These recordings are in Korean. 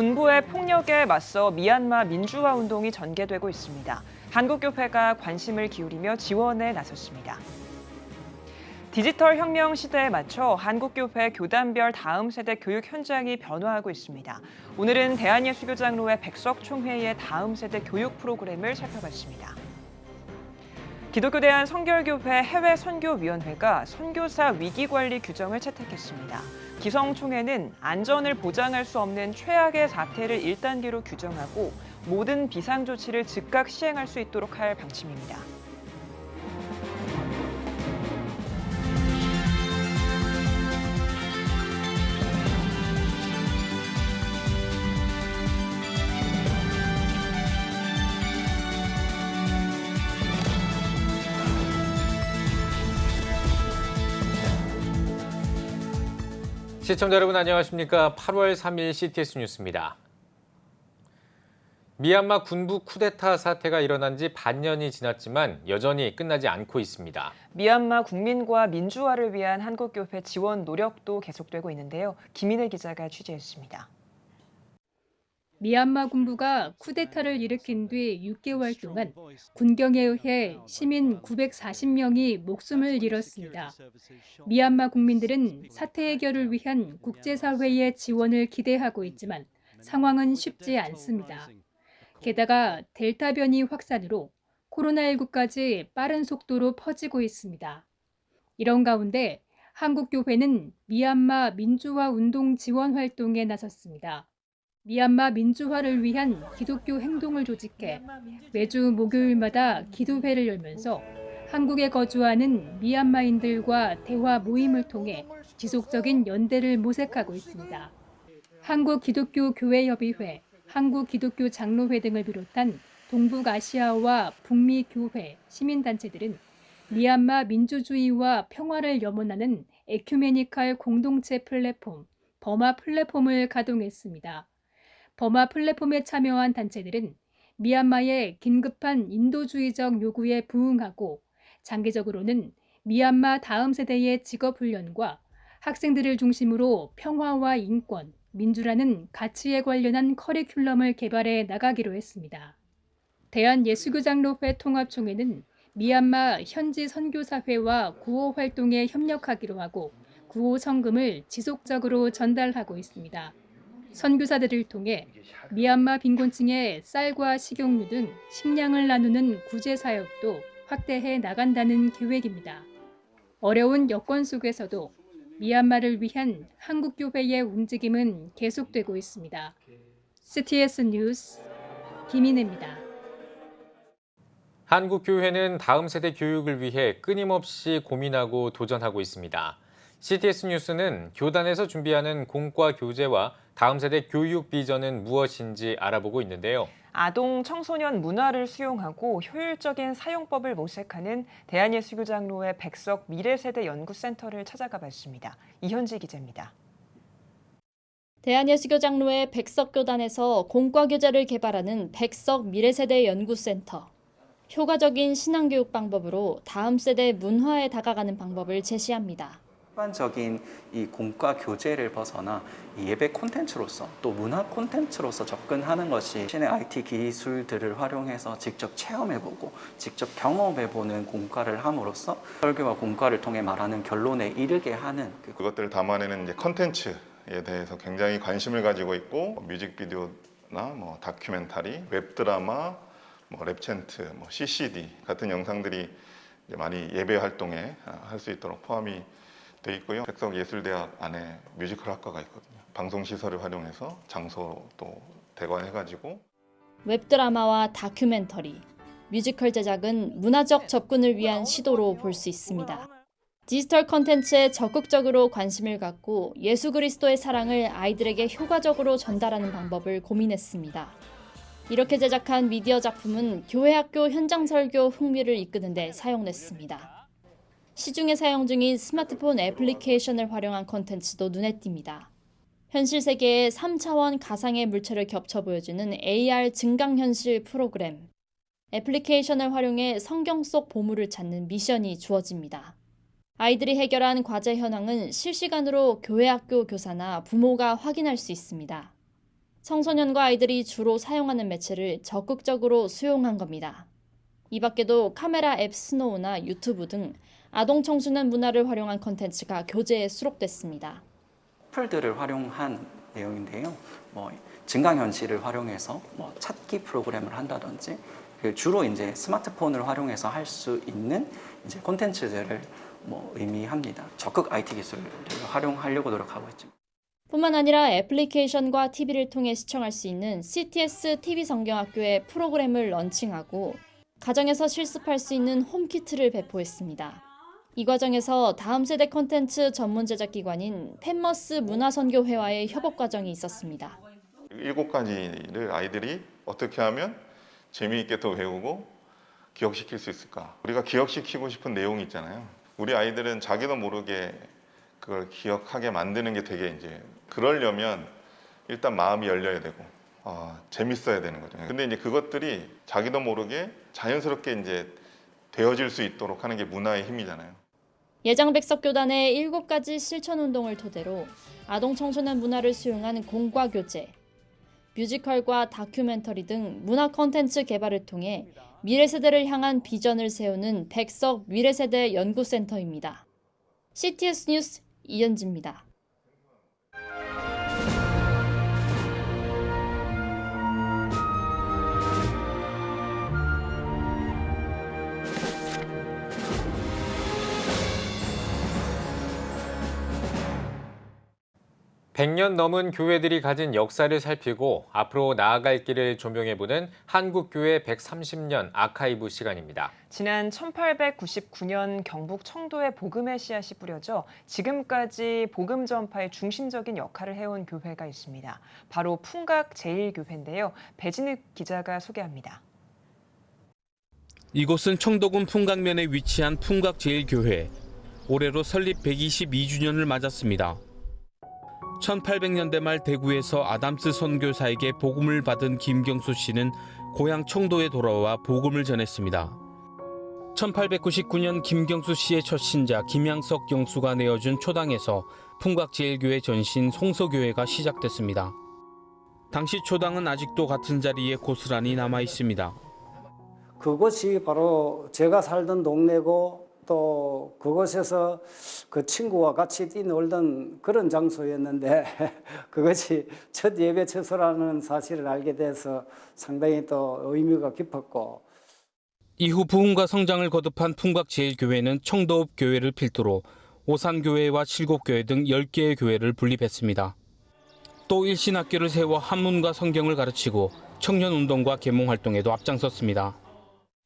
군부의 폭력에 맞서 미얀마 민주화 운동이 전개되고 있습니다. 한국교회가 관심을 기울이며 지원에 나섰습니다. 디지털 혁명 시대에 맞춰 한국교회 교단별 다음 세대 교육 현장이 변화하고 있습니다. 오늘은 대한예수교장로회 백석총회의 다음 세대 교육 프로그램을 살펴봤습니다. 기독교대한 성결교회 해외선교위원회가 선교사 위기관리 규정을 채택했습니다. 기성총회는 안전을 보장할 수 없는 최악의 사태를 1단계로 규정하고 모든 비상조치를 즉각 시행할 수 있도록 할 방침입니다. 시청자 여러분 안녕하십니까? 8월 3일 CTS 뉴스입니다. 미얀마 군부 쿠데타 사태가 일어난 지 반년이 지났지만 여전히 끝나지 않고 있습니다. 미얀마 국민과 민주화를 위한 한국교회 지원 노력도 계속되고 있는데요. 김인혜 기자가 취재했습니다. 미얀마 군부가 쿠데타를 일으킨 뒤 6개월 동안 군경에 의해 시민 940명이 목숨을 잃었습니다. 미얀마 국민들은 사태 해결을 위한 국제사회의 지원을 기대하고 있지만 상황은 쉽지 않습니다. 게다가 델타 변이 확산으로 코로나19까지 빠른 속도로 퍼지고 있습니다. 이런 가운데 한국교회는 미얀마 민주화 운동 지원 활동에 나섰습니다. 미얀마 민주화를 위한 기독교 행동을 조직해 매주 목요일마다 기도회를 열면서 한국에 거주하는 미얀마인들과 대화 모임을 통해 지속적인 연대를 모색하고 있습니다. 한국기독교교회협의회, 한국기독교장로회 등을 비롯한 동북아시아와 북미 교회, 시민단체들은 미얀마 민주주의와 평화를 염원하는 에큐메니칼 공동체 플랫폼, 버마 플랫폼을 가동했습니다. 버마 플랫폼에 참여한 단체들은 미얀마의 긴급한 인도주의적 요구에 부응하고 장기적으로는 미얀마 다음 세대의 직업훈련과 학생들을 중심으로 평화와 인권, 민주라는 가치에 관련한 커리큘럼을 개발해 나가기로 했습니다. 대한예수교장로회 통합총회는 미얀마 현지 선교사회와 구호 활동에 협력하기로 하고 구호 성금을 지속적으로 전달하고 있습니다. 선교사들을 통해 미얀마 빈곤층에 쌀과 식용유 등 식량을 나누는 구제 사역도 확대해 나간다는 계획입니다. 어려운 여건 속에서도 미얀마를 위한 한국교회의 움직임은 계속되고 있습니다. CTS 뉴스 김인혜입니다. 한국교회는 다음 세대 교육을 위해 끊임없이 고민하고 도전하고 있습니다. CTS 뉴스는 교단에서 준비하는 공과 교재와 다음 세대 교육 비전은 무엇인지 알아보고 있는데요. 아동 청소년 문화를 수용하고 효율적인 사용법을 모색하는 대한예수교장로회 백석 미래세대 연구센터를 찾아가 봤습니다. 이현지 기자입니다. 대한예수교장로회 백석교단에서 공과 교재를 개발하는 백석 미래세대 연구센터. 효과적인 신앙교육 방법으로 다음 세대 문화에 다가가는 방법을 제시합니다. 일반적인 이 공과 교재를 벗어나 이 예배 콘텐츠로서 또 문화 콘텐츠로서 접근하는 것이 신의 IT 기술들을 활용해서 직접 체험해보고 직접 경험해보는 공과를 함으로써 설교와 공과를 통해 말하는 결론에 이르게 하는 그것들을 담아내는 이제 콘텐츠에 대해서 굉장히 관심을 가지고 있고 뮤직비디오나 다큐멘터리, 웹드라마, 랩챈트, CCD 같은 영상들이 이제 많이 예배 활동에 할 수 있도록 포함이 돼 있고요. 백석예술대학 안에 뮤지컬 학과가 있거든요. 방송시설을 활용해서 장소도 대관해가지고 웹드라마와 다큐멘터리, 뮤지컬 제작은 문화적 접근을 위한 시도로 볼 수 있습니다. 디지털 콘텐츠에 적극적으로 관심을 갖고 예수 그리스도의 사랑을 아이들에게 효과적으로 전달하는 방법을 고민했습니다. 이렇게 제작한 미디어 작품은 교회 학교 현장 설교 흥미를 이끄는 데 사용됐습니다. 시중에 사용 중인 스마트폰 애플리케이션을 활용한 콘텐츠도 눈에 띕니다. 현실 세계의 3차원 가상의 물체를 겹쳐 보여주는 AR 증강현실 프로그램. 애플리케이션을 활용해 성경 속 보물을 찾는 미션이 주어집니다. 아이들이 해결한 과제 현황은 실시간으로 교회 학교 교사나 부모가 확인할 수 있습니다. 청소년과 아이들이 주로 사용하는 매체를 적극적으로 수용한 겁니다. 이 밖에도 카메라 앱 스노우나 유튜브 등 아동 청소년 문화를 활용한 콘텐츠가 교재에 수록됐습니다. 풀들을 활용한 내용인데요. 증강현실을 활용해서 찾기 프로그램을 한다든지 주로 이제 스마트폰을 활용해서 할 수 있는 이제 콘텐츠들을 의미합니다. 적극 IT 기술을 활용하려고 노력하고 있죠. 뿐만 아니라 애플리케이션과 TV를 통해 시청할 수 있는 CTS TV 성경학교의 프로그램을 런칭하고 가정에서 실습할 수 있는 홈키트를 배포했습니다. 이 과정에서 다음 세대 콘텐츠 전문 제작 기관인 펜머스 문화선교회와의 협업 과정이 있었습니다. 7가지를 아이들이 어떻게 하면 재미있게 또 배우고 기억시킬 수 있을까? 우리가 기억시키고 싶은 내용이 있잖아요. 우리 아이들은 자기도 모르게 그걸 기억하게 만드는 게 되게 이제 그러려면 일단 마음이 열려야 되고 재밌어야 되는 거죠. 근데 이제 그것들이 자기도 모르게 자연스럽게 이제 되어질 수 있도록 하는 게 문화의 힘이잖아요. 예장백석교단의 7가지 실천운동을 토대로 아동 청소년 문화를 수용한 공과 교재, 뮤지컬과 다큐멘터리 등 문화 콘텐츠 개발을 통해 미래 세대를 향한 비전을 세우는 백석 미래세대 연구센터입니다. CTS 뉴스 이현지입니다. (100년) 넘은 교회들이 가진 역사를 살피고 앞으로 나아갈 길을 조명해보는 한국교회 130년 아카이브 시간입니다. 지난 1899년 경북 청도에 복음의 씨앗이 뿌려져 지금까지 복음 전파의 중심적인 역할을 해온 교회가 있습니다. 바로 풍각제일교회인데요. 배진욱 기자가 소개합니다. 이곳은 청도군 풍각면에 위치한 풍각제일교회. 올해로 설립 122주년을 맞았습니다. 1800년대 말 대구에서 아담스 선교사에게 복음을 받은 김경수 씨는 고향 청도에 돌아와 복음을 전했습니다. 1899년 김경수 씨의 첫 신자 김양석 영수가 내어준 초당에서 풍각제일교회 전신 송서교회가 시작됐습니다. 당시 초당은 아직도 같은 자리에 고스란히 남아 있습니다. 그곳이 바로 제가 살던 동네고 또 그곳에서 그 친구와 같이 뛰놀던 그런 장소였는데 그것이 첫 예배 처소라는 사실을 알게 돼서 상당히 또 의미가 깊었고, 이후 부흥과 성장을 거듭한 풍각제일교회는 청도읍 교회를 필두로 오산교회와 칠곡교회 등 10개의 교회를 분립했습니다. 또 일신학교를 세워 한문과 성경을 가르치고 청년운동과 계몽활동에도 앞장섰습니다.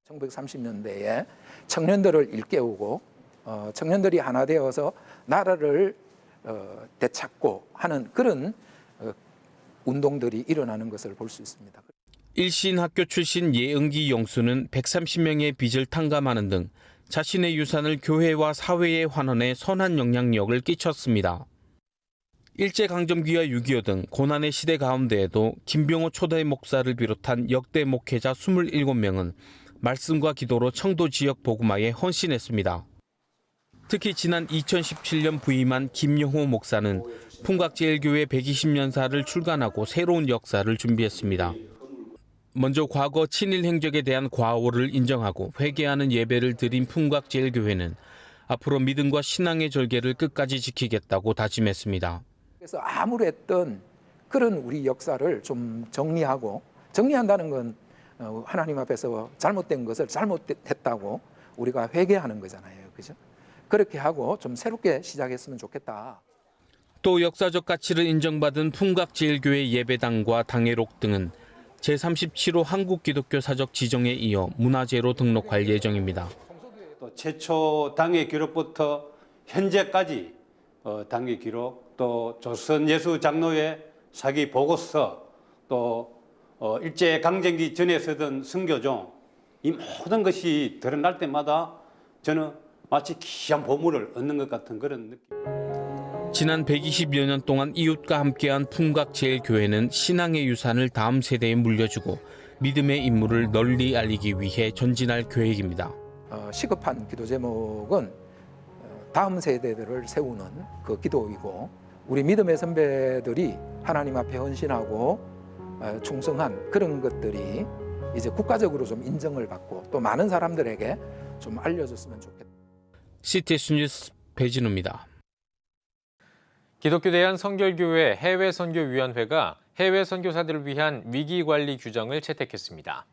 1930년대에 청년들을 일깨우고 청년들이 하나 되어서 나라를 되찾고 하는 그런 운동들이 일어나는 것을 볼 수 있습니다. 일신학교 출신 예응기 영수는 130명의 빚을 탕감하는 등 자신의 유산을 교회와 사회에 환원해 선한 영향력을 끼쳤습니다. 일제강점기와 6.25 등 고난의 시대 가운데에도 김병호 초대 목사를 비롯한 역대 목회자 27명은 말씀과 기도로 청도 지역 복음화에 헌신했습니다. 특히 지난 2017년 부임한 김영호 목사는 풍각제일교회 120년사를 출간하고 새로운 역사를 준비했습니다. 먼저 과거 친일 행적에 대한 과오를 인정하고 회개하는 예배를 드린 풍각제일교회는 앞으로 믿음과 신앙의 절개를 끝까지 지키겠다고 다짐했습니다. 그래서 암울했던 그런 우리 역사를 좀 정리한다는 건 하나님 앞에서 잘못된 것을 잘못했다고 우리가 회개하는 거잖아요. 그죠? 그렇게 하고 좀 새롭게 시작했으면 좋겠다. 또 역사적 가치를 인정받은 풍각제일교회 예배당과 당회록 등은 제37호 한국기독교사적 지정에 이어 문화재로 등록할 예정입니다. 또 최초 당회 기록부터 현재까지 당회 기록, 또 조선 예수 장로회 사기 보고서, 또 일제강점기 전에 쓰던 선교종, 이 모든 것이 드러날 때마다 저는 마치 귀한 보물을 얻는 것 같은 그런 느낌. 지난 120여 년 동안 이웃과 함께한 풍각제일교회는 신앙의 유산을 다음 세대에 물려주고 믿음의 임무를 널리 알리기 위해 전진할 계획입니다. 시급한 기도 제목은 다음 세대들을 세우는 그 기도이고, 우리 믿음의 선배들이 하나님 앞에 헌신하고 충성한 그런 것들이 이제 국가적으로 좀 인정을 받고 또 많은 사람들에게 좀 알려졌으면 좋겠다. CTS 뉴스 배진우입니다. 기독교 대한성결교회 해외선교위원회가 해외 선교사들을 위한 위기관리 규정을 채택했습니다.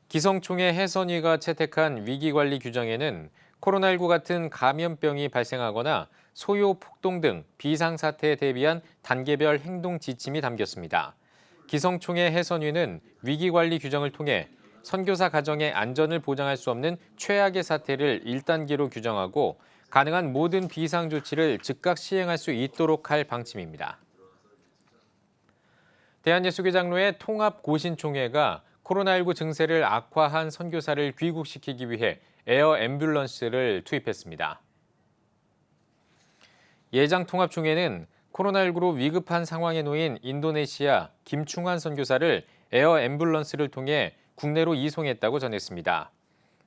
기성총회 해선위가 채택한 위기관리 규정에는 코로나19 같은 감염병이 발생하거나 소요, 폭동 등 비상사태에 대비한 단계별 행동 지침이 담겼습니다. 기성총회 해선위는 위기관리 규정을 통해 선교사 가정의 안전을 보장할 수 없는 최악의 사태를 1단계로 규정하고 가능한 모든 비상 조치를 즉각 시행할 수 있도록 할 방침입니다. 대한예수교장로회 통합고신총회가 코로나19 증세를 악화한 선교사를 귀국시키기 위해 에어 앰뷸런스를 투입했습니다. 예장통합총회는 코로나19로 위급한 상황에 놓인 인도네시아 김충환 선교사를 에어 앰뷸런스를 통해 국내로 이송했다고 전했습니다.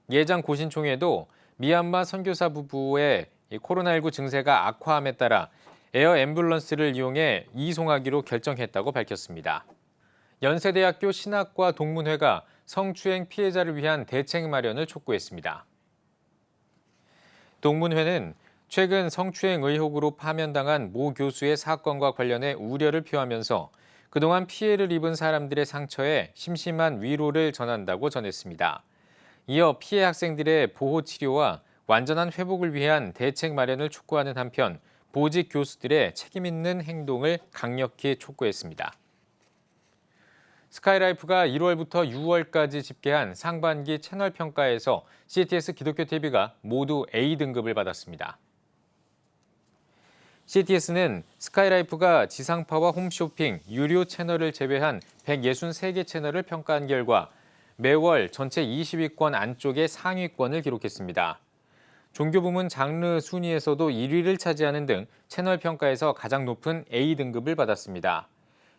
예장고신총회도 미얀마 선교사 부부의 코로나19 증세가 악화함에 따라 에어 앰뷸런스를 이용해 이송하기로 결정했다고 밝혔습니다. 연세대학교 신학과 동문회가 성추행 피해자를 위한 대책 마련을 촉구했습니다. 동문회는 최근 성추행 의혹으로 파면당한 모 교수의 사건과 관련해 우려를 표하면서 그동안 피해를 입은 사람들의 상처에 심심한 위로를 전한다고 전했습니다. 이어 피해 학생들의 보호 치료와 완전한 회복을 위한 대책 마련을 촉구하는 한편 보직 교수들의 책임 있는 행동을 강력히 촉구했습니다. 스카이라이프가 1월부터 6월까지 집계한 상반기 채널 평가에서 CTS 기독교 TV가 모두 A등급을 받았습니다. CTS는 스카이라이프가 지상파와 홈쇼핑, 유료 채널을 제외한 163개 채널을 평가한 결과 매월 전체 20위권 안쪽의 상위권을 기록했습니다. 종교 부문 장르 순위에서도 1위를 차지하는 등 채널 평가에서 가장 높은 A등급을 받았습니다.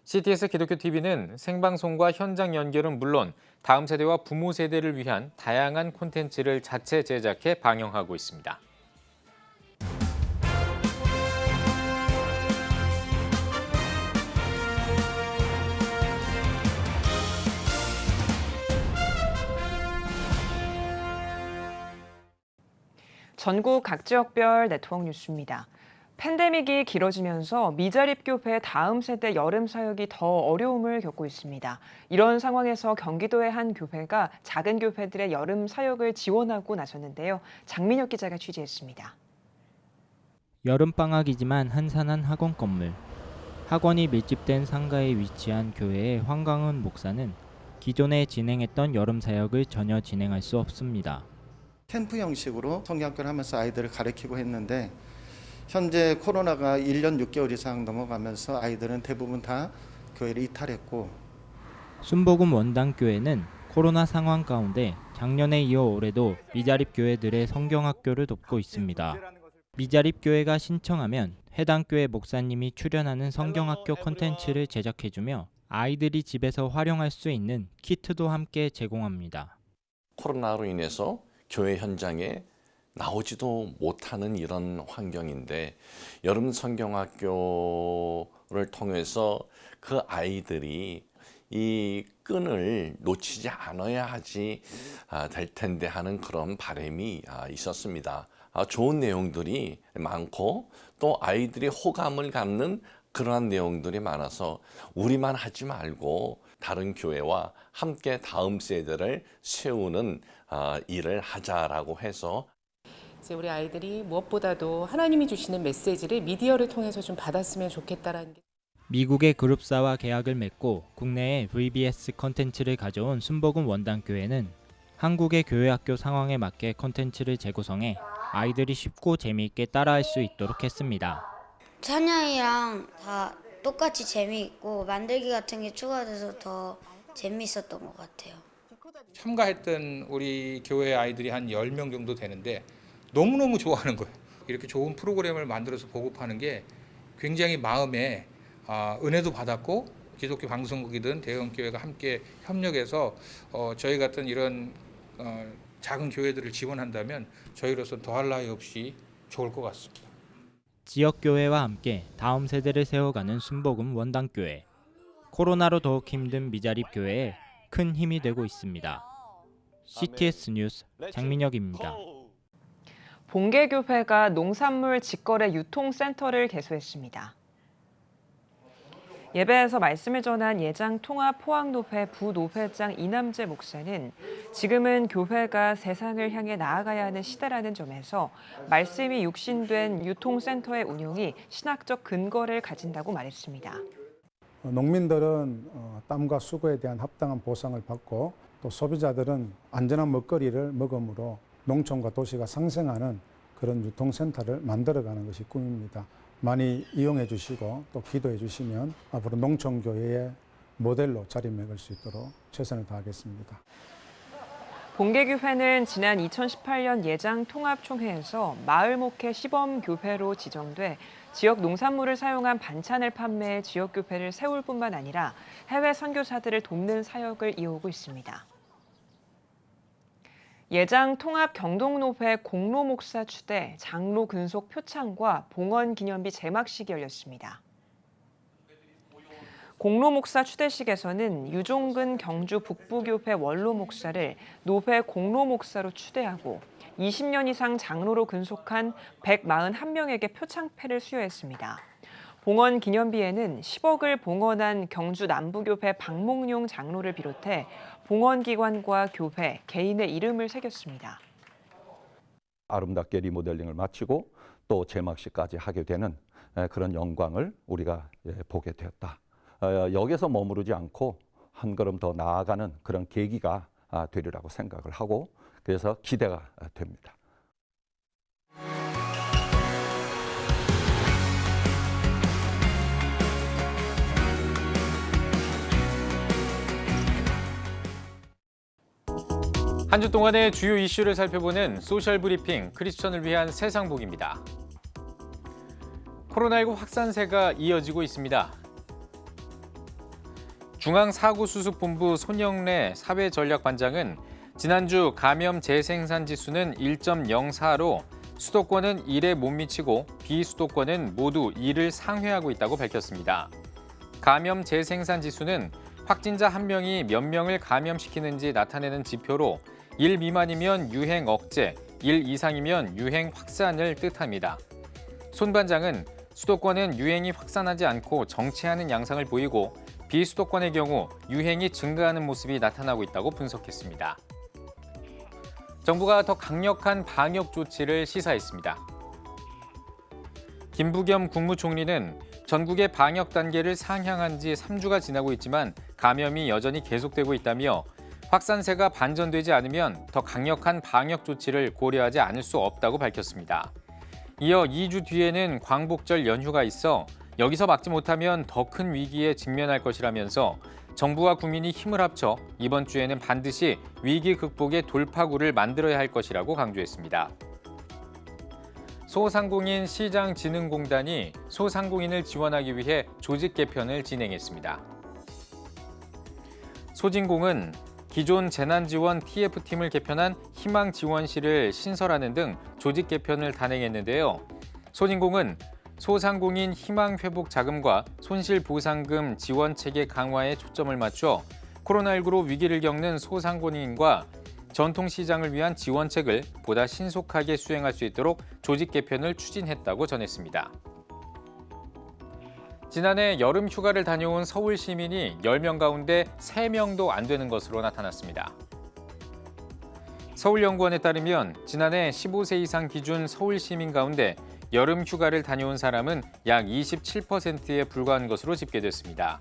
CTS 기독교 TV는 생방송과 현장 연결은 물론 다음 세대와 부모 세대를 위한 다양한 콘텐츠를 자체 제작해 방영하고 있습니다. 전국 각 지역별 네트워크 뉴스입니다. 팬데믹이 길어지면서 미자립 교회 다음 세대 여름 사역이 더 어려움을 겪고 있습니다. 이런 상황에서 경기도의 한 교회가 작은 교회들의 여름 사역을 지원하고 나섰는데요. 장민혁 기자가 취재했습니다. 여름방학이지만 한산한 학원 건물. 학원이 밀집된 상가에 위치한 교회의 황광은 목사는 기존에 진행했던 여름 사역을 전혀 진행할 수 없습니다. 캠프 형식으로 성경학교를 하면서 아이들을 가르치고 했는데 현재 코로나가 1년 6개월 이상 넘어가면서 아이들은 대부분 다 교회를 이탈했고 순복음 원당교회는 코로나 상황 가운데 작년에 이어 올해도 미자립 교회들의 성경학교를 돕고 있습니다. 미자립 교회가 신청하면 해당 교회 목사님이 출연하는 성경학교 콘텐츠를 제작해주며 아이들이 집에서 활용할 수 있는 키트도 함께 제공합니다. 코로나로 인해서 교회 현장에 나오지도 못하는 이런 환경인데 여름 성경학교를 통해서 그 아이들이 이 끈을 놓치지 않아야 하지 될 텐데 하는 그런 바람이 있었습니다. 좋은 내용들이 많고 또 아이들이 호감을 갖는 그러한 내용들이 많아서 우리만 하지 말고 다른 교회와 함께 다음 세대를 세우는 일을 하자라고 해서 우리 아이들이 무엇보다도 하나님이 주시는 메시지를 미디어를 통해서 좀 받았으면 좋겠다라는 게. 미국의 그룹사와 계약을 맺고 국내에 VBS 콘텐츠를 가져온 순복음 원당교회는 한국의 교회학교 상황에 맞게 콘텐츠를 재구성해 아이들이 쉽고 재미있게 따라할 수 있도록 했습니다. 찬양이랑 다 똑같이 재미있고 만들기 같은 게 추가돼서 더 재미있었던 것 같아요. 참가했던 우리 교회 아이들이 한 10명 정도 되는데 너무너무 좋아하는 거예요. 이렇게 좋은 프로그램을 만들어서 보급하는 게 굉장히 마음에 은혜도 받았고 기독교 방송국이든 대형교회가 함께 협력해서 저희 같은 이런 작은 교회들을 지원한다면 저희로서 더할 나위 없이 좋을 것 같습니다. 지역교회와 함께 다음 세대를 세워가는 순복음 원당교회. 코로나로 더욱 힘든 미자립 교회에 큰 힘이 되고 있습니다. CTS 뉴스 장민혁입니다. 봉계교회가 농산물 직거래 유통센터를 개소했습니다. 예배에서 말씀을 전한 예장통합포항노회 부노회장 이남재 목사는 지금은 교회가 세상을 향해 나아가야 하는 시대라는 점에서 말씀이 육신된 유통센터의 운영이 신학적 근거를 가진다고 말했습니다. 농민들은 땀과 수고에 대한 합당한 보상을 받고 또 소비자들은 안전한 먹거리를 먹음으로 농촌과 도시가 상생하는 그런 유통센터를 만들어가는 것이 꿈입니다. 많이 이용해 주시고 또 기도해 주시면 앞으로 농촌교회의 모델로 자리매길 수 있도록 최선을 다하겠습니다. 봉계교회는 지난 2018년 예장통합총회에서 마을목회 시범교회로 지정돼 지역 농산물을 사용한 반찬을 판매해 지역교회를 세울 뿐만 아니라 해외 선교사들을 돕는 사역을 이어오고 있습니다. 예장통합경동노회 공로목사 추대 장로 근속 표창과 봉헌기념비 제막식이 열렸습니다. 공로목사 추대식에서는 유종근 경주 북부교회 원로목사를 노회 공로목사로 추대하고 20년 이상 장로로 근속한 141명에게 표창패를 수여했습니다. 봉헌 기념비에는 10억을 봉헌한 경주 남부교회 박몽용 장로를 비롯해 봉헌기관과 교회, 개인의 이름을 새겼습니다. 아름답게 리모델링을 마치고 또 제막식까지 하게 되는 그런 영광을 우리가 보게 되었다. 여기서 머무르지 않고 한 걸음 더 나아가는 그런 계기가 되리라고 생각을 하고 그래서 기대가 됩니다. 한 주 동안의 주요 이슈를 살펴보는 소셜 브리핑 크리스천을 위한 세상복입니다. 코로나19 확산세가 이어지고 있습니다. 중앙사고수습본부 손영래 사회전략반장은 지난주 감염 재생산 지수는 1.04로 수도권은 1에 못 미치고 비수도권은 모두 1을 상회하고 있다고 밝혔습니다. 감염 재생산 지수는 확진자 한 명이 몇 명을 감염시키는지 나타내는 지표로 1 미만이면 유행 억제, 1 이상이면 유행 확산을 뜻합니다. 손 반장은 수도권은 유행이 확산하지 않고 정체하는 양상을 보이고 비수도권의 경우 유행이 증가하는 모습이 나타나고 있다고 분석했습니다. 정부가 더 강력한 방역 조치를 시사했습니다. 김부겸 국무총리는 전국의 방역 단계를 상향한 지 3주가 지나고 있지만 감염이 여전히 계속되고 있다며 확산세가 반전되지 않으면 더 강력한 방역 조치를 고려하지 않을 수 없다고 밝혔습니다. 이어 2주 뒤에는 광복절 연휴가 있어 여기서 막지 못하면 더 큰 위기에 직면할 것이라면서 정부와 국민이 힘을 합쳐 이번 주에는 반드시 위기 극복의 돌파구를 만들어야 할 것이라고 강조했습니다. 소상공인 시장진흥공단이 소상공인을 지원하기 위해 조직 개편을 진행했습니다. 소진공은 기존 재난지원 TF팀을 개편한 희망지원실을 신설하는 등 조직 개편을 단행했는데요. 소진공은 소상공인 희망회복 자금과 손실보상금 지원체계 강화에 초점을 맞춰 코로나19로 위기를 겪는 소상공인과 전통시장을 위한 지원책을 보다 신속하게 수행할 수 있도록 조직 개편을 추진했다고 전했습니다. 지난해 여름 휴가를 다녀온 서울 시민이 10명 가운데 3명도 안 되는 것으로 나타났습니다. 서울연구원에 따르면 지난해 15세 이상 기준 서울 시민 가운데 여름 휴가를 다녀온 사람은 약 27%에 불과한 것으로 집계됐습니다.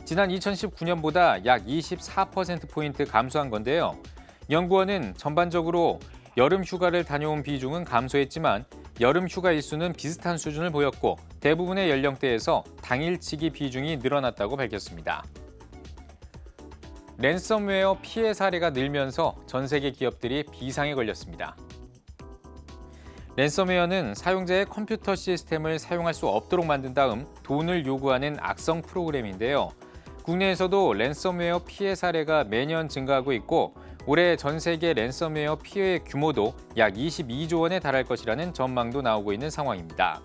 지난 2019년보다 약 24%포인트 감소한 건데요. 연구원은 전반적으로 여름 휴가를 다녀온 비중은 감소했지만 여름 휴가 일수는 비슷한 수준을 보였고 대부분의 연령대에서 당일치기 비중이 늘어났다고 밝혔습니다. 랜섬웨어 피해 사례가 늘면서 전 세계 기업들이 비상에 걸렸습니다. 랜섬웨어는 사용자의 컴퓨터 시스템을 사용할 수 없도록 만든 다음 돈을 요구하는 악성 프로그램인데요. 국내에서도 랜섬웨어 피해 사례가 매년 증가하고 있고 올해 전 세계 랜섬웨어 피해 규모도 약 22조 원에 달할 것이라는 전망도 나오고 있는 상황입니다.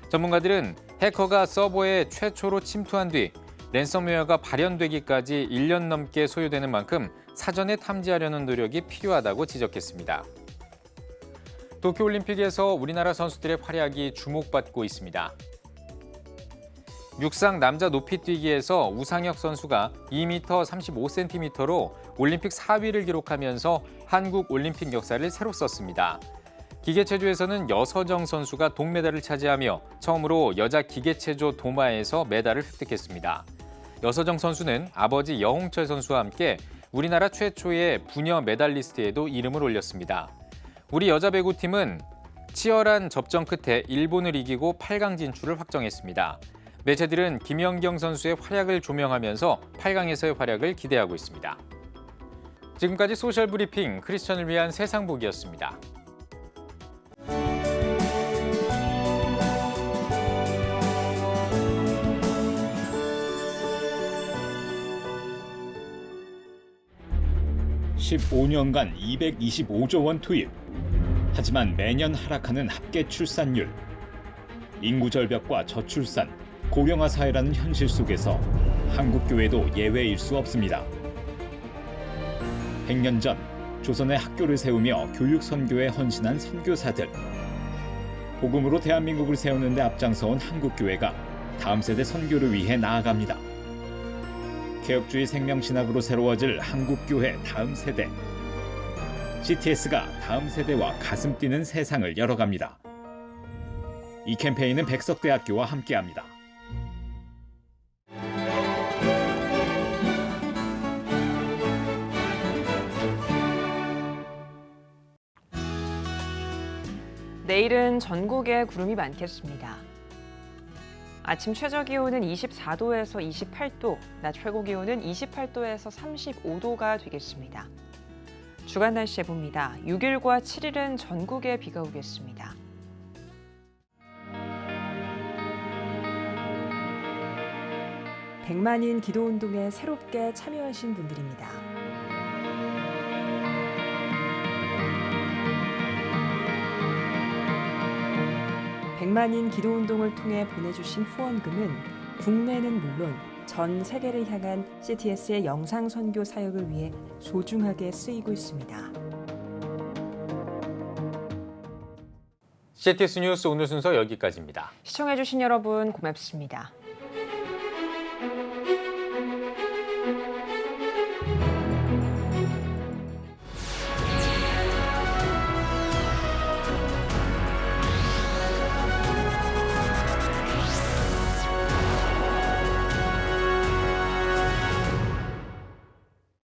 전문가들은 해커가 서버에 최초로 침투한 뒤 랜섬웨어가 발현되기까지 1년 넘게 소요되는 만큼 사전에 탐지하려는 노력이 필요하다고 지적했습니다. 도쿄올림픽에서 우리나라 선수들의 활약이 주목받고 있습니다. 육상 남자 높이뛰기에서 우상혁 선수가 2m 35cm로 올림픽 4위를 기록하면서 한국 올림픽 역사를 새로 썼습니다. 기계체조에서는 여서정 선수가 동메달을 차지하며 처음으로 여자 기계체조 도마에서 메달을 획득했습니다. 여서정 선수는 아버지 여홍철 선수와 함께 우리나라 최초의 부녀 메달리스트에도 이름을 올렸습니다. 우리 여자 배구팀은 치열한 접전 끝에 일본을 이기고 8강 진출을 확정했습니다. 매체들은 김연경 선수의 활약을 조명하면서 8강에서의 활약을 기대하고 있습니다. 지금까지 소셜브리핑 크리스천을 위한 세상 보기였습니다. (15년간) 225조 원 투입. 하지만 매년 하락하는 합계 출산율. 인구 절벽과 저출산, 고령화 사회라는 현실 속에서 한국 교회도 예외일 수 없습니다. 100년 전 조선의 학교를 세우며 교육 선교에 헌신한 선교사들. 복음으로 대한민국을 세우는 데 앞장서온 한국 교회가 다음 세대 선교를 위해 나아갑니다. 개혁주의 생명신학으로 새로워질 한국교회 다음 세대. CTS가 다음 세대와 가슴 뛰는 세상을 열어갑니다. 이 캠페인은 백석대학교와 함께합니다. 내일은 전국에 구름이 많겠습니다. 아침 최저기온은 24도에서 28도, 낮 최고기온은 28도에서 35도가 되겠습니다. 주간 날씨 해봅니다. 6일과 7일은 전국에 비가 오겠습니다. 백만인 기도운동에 새롭게 참여하신 분들입니다. 백만인 기도운동을 통해 보내주신 후원금은 국내는 물론 전 세계를 향한 CTS의 영상 선교 사역을 위해 소중하게 쓰이고 있습니다. CTS 뉴스 오늘 순서 여기까지입니다. 시청해주신 여러분 고맙습니다.